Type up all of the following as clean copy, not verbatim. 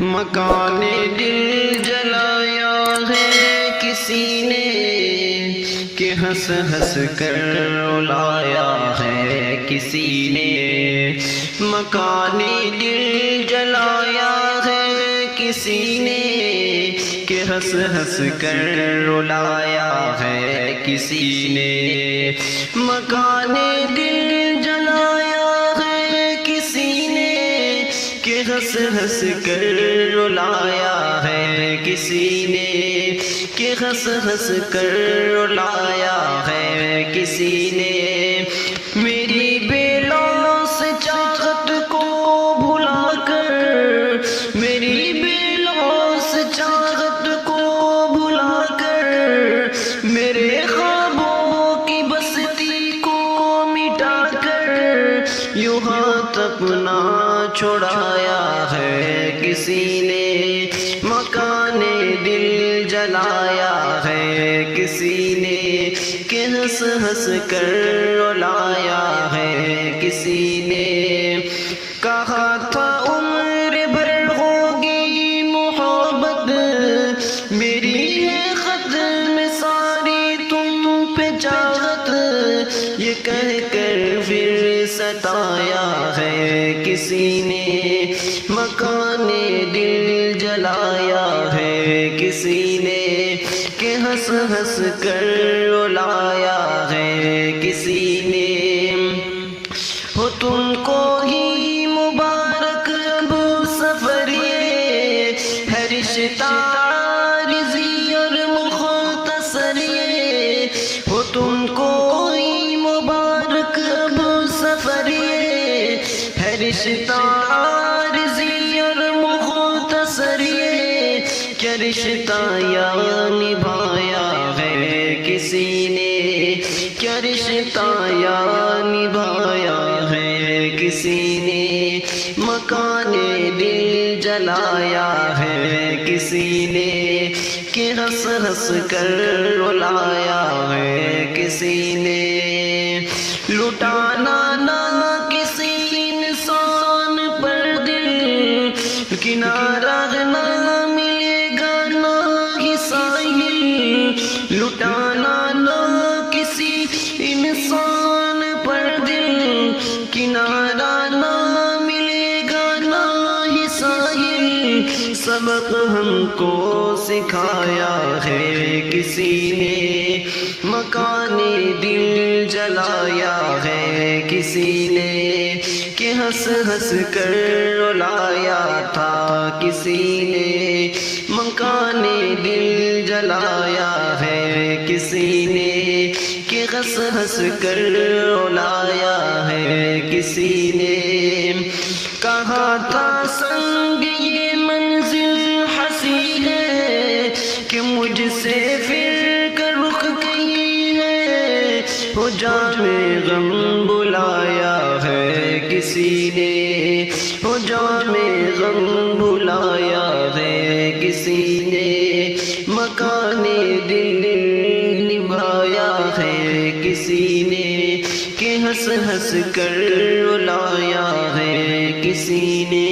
مکان دل جلایا ہے کسی نے کہ ہنس ہنس کر رلایا ہے کسی نے، مکان دل جلایا ہے کسی نے کہ ہنس ہنس کر رلایا ہے کسی نے، مکان دل جلایا ہے کسی نے کہ ہنس ہنس کر رلایا ہے کسی نے، کہ ہنس ہنس کر رلایا ہے کسی نے، میری بے لوث چاہت کو بھلا کر، میری بے لوث چاہت کو بھلا کر، میرے خوابوں کی بستی کو مٹا کر یوں ہاتھ اپنا چھڑایا ہے کسی نے، مکان دل جلایا ہے کسی نے کہ ہنس ہنس کر رلایا ہے کسی نے، کہا تھا عمر بھر ہوگی محبت میری ہے ختم ساری تم پہ چاہت، یہ کہہ کر پھر ستایا ہے کسی نے، مکان دل جلایا ہے کسی نے کہ ہنس ہنس کر رلایا ہے کسی نے، ہو تم کو ہی مبارک اب سفر یہ ہے رشتہ عارضی اور مختصر یہ، ہو تم کو ہی مبارک اب سفر یہ ہے رشتہ عارضی اور مختصر یہ، کیا رشتہ یا نبھایا ہے کسی نے، کیا رشتہ یا نبھایا ہے کسی نے، مکان دل جلایا ہے کسی نے کہ ہنس ہنس کر رلایا ہے کسی نے، لٹانا نہ کسی انسان پر دل کنارہ نہ ملے گا نہ ہی ساحل، لٹانا نہ کسی انسان پر دل کنارہ نہ ملے گا نہ ہی ساحل، سبق ہم کو سکھایا ہے کسی نے، مکان دل جلایا ہے کسی نے کہ ہنس ہنس کر رلایا تھا کسی نے، مکان دل جلایا ہے کسی نے کہ ہنس ہنس کر رلایا ہے کسی نے، کہا تھا سنگ یہ منزل ہنسی ہے کہ مجھ سے پھر کر رخ گئی ہے، ہو جام غم بلایا ہے کسی نے، ہو جام غم بلایا ہے کسی نے، مکان دل نبھایا ہے کسی نے کہ ہنس ہنس کر رلایا ہے کسی نے،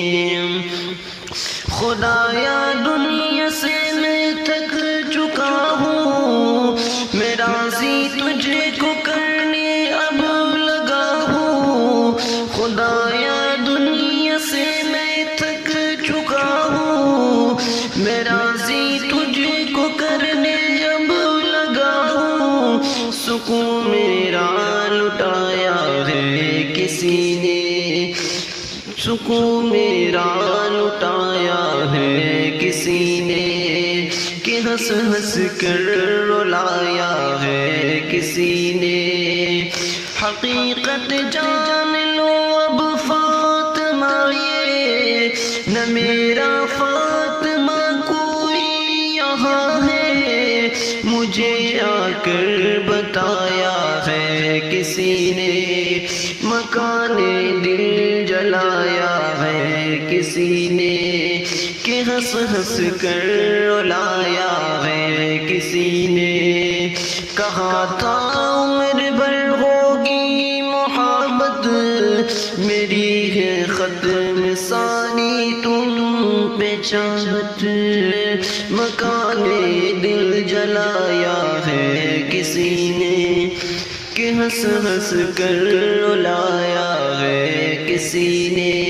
خدایا دنیا سے میں تھک چکا ہوں، میں راضی تجھے کو کرنے اب لگا ہوں، خدایا دنیا سے میں تھک چکا ہوں، میں راضی تجھے کو کرنے اب لگا ہوں، سکون میرا لٹایا ہے کسی نے، سکون میرا لٹایا ہے کسی نے کہ ہنس ہنس کر رلایا ہے کسی نے، حقیقت جان لو اب فاطمہ یہ نہ میرا فاطمہ کوئی یہاں ہے، مجھے آ کر بتایا ہے کسی نے، مکان دل جلایا ہے کسی نے کہ ہنس ہنس کر رلایا ہے کسی نے، کہا تھا عمر بھر ہوگی محبت میری ہے ختم ساری تم پہ چاہت مکان دل جلایا ہے کسی نے، کہ ہنس ہنس کر رلایا ہے کسی نے،